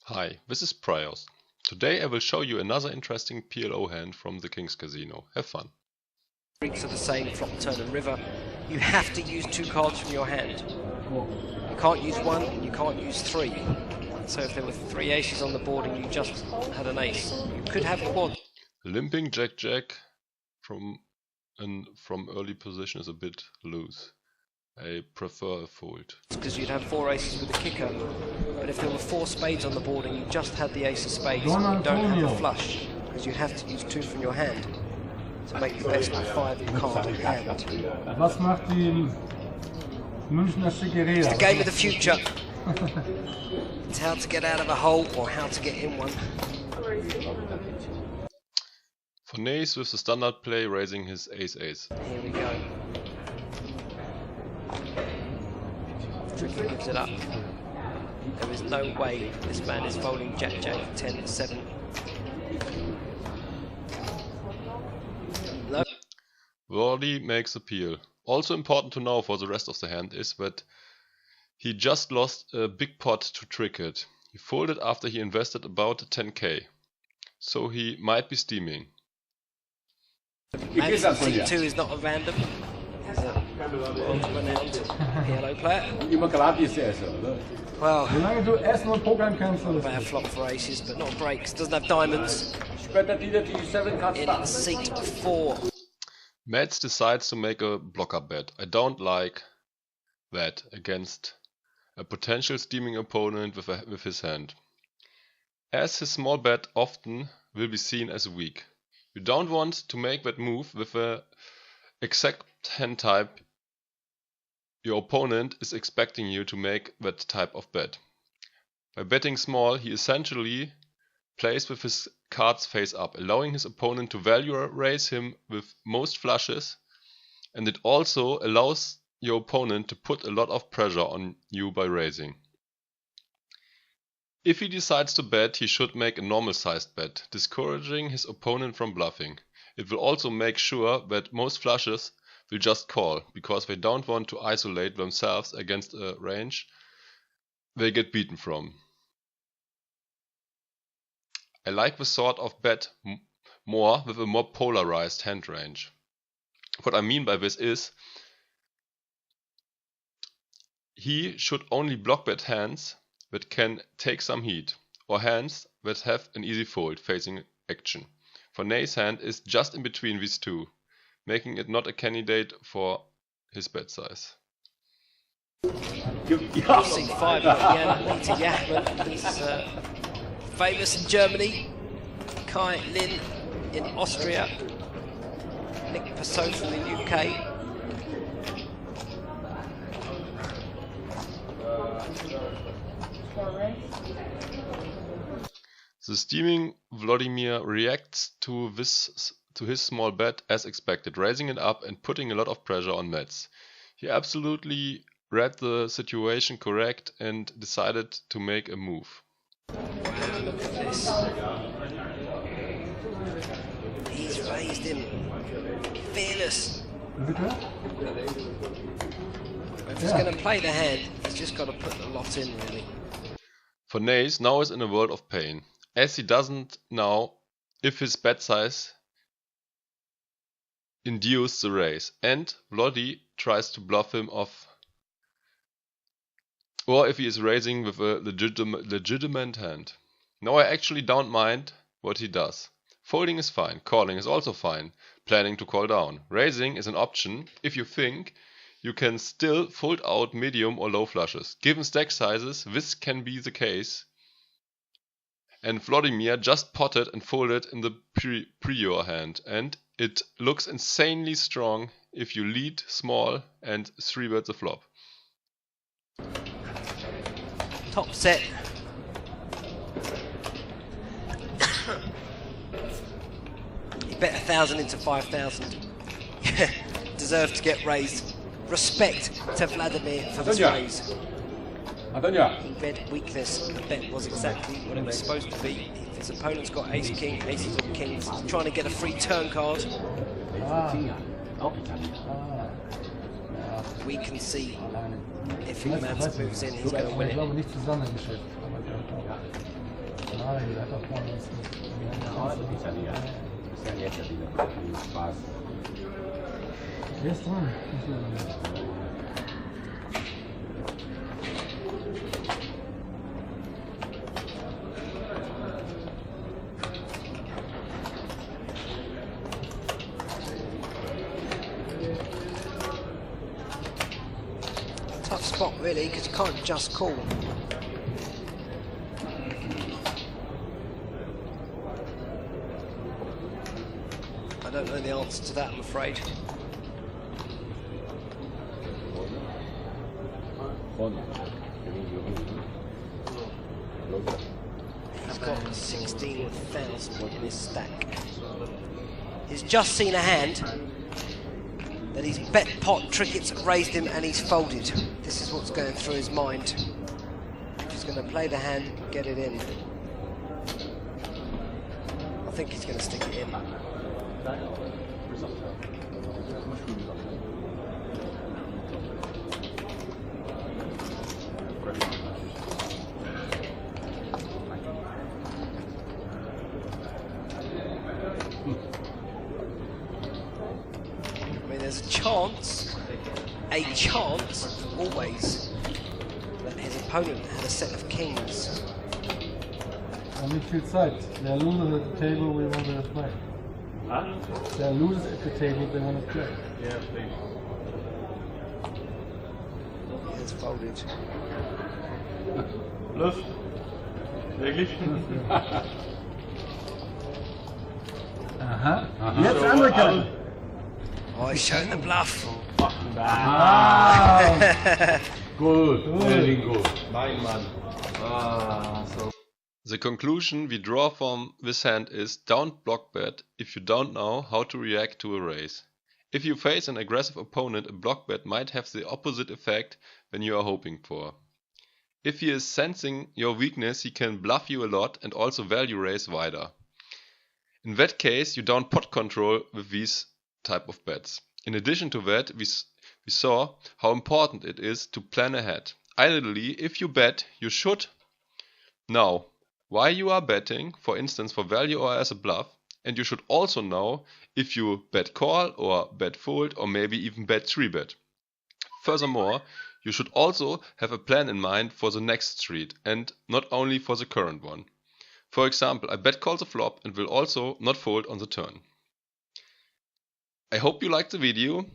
Hi, this is Prios. Today I will show you another interesting PLO hand from the King's Casino. Have fun. Greeks are the same, flop, turn and river. You have to use 2 cards from your hand. You can't use 1 and you can't use 3. So if there were 3 aces on the board and you just had an ace, you could have quad. Limping Jack from early position is a bit loose. I prefer a fold. Because you'd have 4 aces with a kicker. But if there were 4 spades on the board and you just had the ace of spades, you don't have a flush, because you have to use 2 from your hand to make the best of 5 card in hand. Was macht die Münchner Schickeria? It's the game of the future. It's how to get out of a hole or how to get in one. Fournaise with the standard play raising his ace-ace. Here we go. Trickett gives it up. There is no way this man is folding Jack, 10, 7. No. Volodymyr makes appeal. Also important to know for the rest of the hand is that he just lost a big pot to trickett. He folded after he invested about 10k. So he might be steaming. Man C2 is not a random. He's a world-renowned PLO player. Well, about a flop for aces, but not breaks. Doesn't have diamonds. In seat 4. Mads decides to make a blocker bet. I don't like that against a potential steaming opponent with his hand, as his small bet often will be seen as weak. You don't want to make that move with a exact hand type your opponent is expecting you to make that type of bet. By betting small, he essentially plays with his cards face up, allowing his opponent to value raise him with most flushes, and it also allows your opponent to put a lot of pressure on you by raising. If he decides to bet, he should make a normal sized bet, discouraging his opponent from bluffing. It will also make sure that most flushes will just call, because they don't want to isolate themselves against a range they get beaten from. I like the sort of bet more with a more polarized hand range. What I mean by this is, he should only block bet hands that can take some heat, or hands that have an easy fold facing action. Fournaise's hand is just in between these two, making it not a candidate for his bet size. C5 again, Peter Jachtmann. He's famous in Germany. Kai Lin in Austria. Nick Passot from the UK. The steaming Volodymyr reacts to his small bet as expected, raising it up and putting a lot of pressure on Mads. He absolutely read the situation correct and decided to make a move. Wow, look at this. He's raised him. Fearless. If he's going to play the hand, he's just got to put the lot in, really. Fournaise now is in a world of pain, as he doesn't know if his bet size induced the raise, and Volody tries to bluff him off, or if he is raising with a legitimate hand. Now I actually don't mind what he does. Folding is fine, calling is also fine, planning to call down. Raising is an option if you think you can still fold out medium or low flushes. Given stack sizes, this can be the case, and Volodymyr just potted and folded in the prior hand, and it looks insanely strong if you lead small and 3-bet the flop. Top set. He bet 1,000 into 5,000. Deserved to get raised. Respect to Vladimir for this raise. He read weakness. The bet was exactly what it was supposed to be. If his opponent's got ace king, aces or kings, he's trying to get a free turn card. We can see if Mads moves in, he's going to win it. Schade, der hat doch vorne was nicht. Der ist dran. Tough spot really, because you can't just call. I don't know the answer to that, I'm afraid. He's got 16,000 in his stack. He's just seen a hand that he's bet pot, trickets raised him, and he's folded. This is what's going through his mind. He's going to play the hand, get it in. I think he's going to stick it in. There's a chance, always, that his opponent had a set of kings. Nicht viel Zeit. There loses at the table, we want to play. Huh? There loses at the table, they want to play. Yeah, please. He has folded. Bluff? Wirklich? Aha. Jetzt andere Karte. Oh, he's showing the bluff. Good, very good. Mein Mann. So. The conclusion we draw from this hand is don't block bet if you don't know how to react to a raise. If you face an aggressive opponent, a block bet might have the opposite effect than you are hoping for. If he is sensing your weakness, he can bluff you a lot and also value raise wider. In that case, you don't pot control with these type of bets. In addition to that, we saw how important it is to plan ahead. Ideally, if you bet, you should know why you are betting, for instance for value or as a bluff, and you should also know if you bet call or bet fold or maybe even bet 3-bet. Furthermore, you should also have a plan in mind for the next street and not only for the current one. For example, I bet call the flop and will also not fold on the turn. I hope you liked the video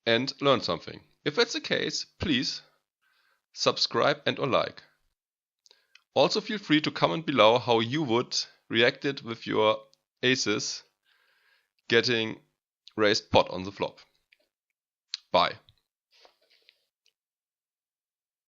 and learned something. If that's the case, please subscribe and or like. Also feel free to comment below how you would react it with your aces getting raised pot on the flop. Bye.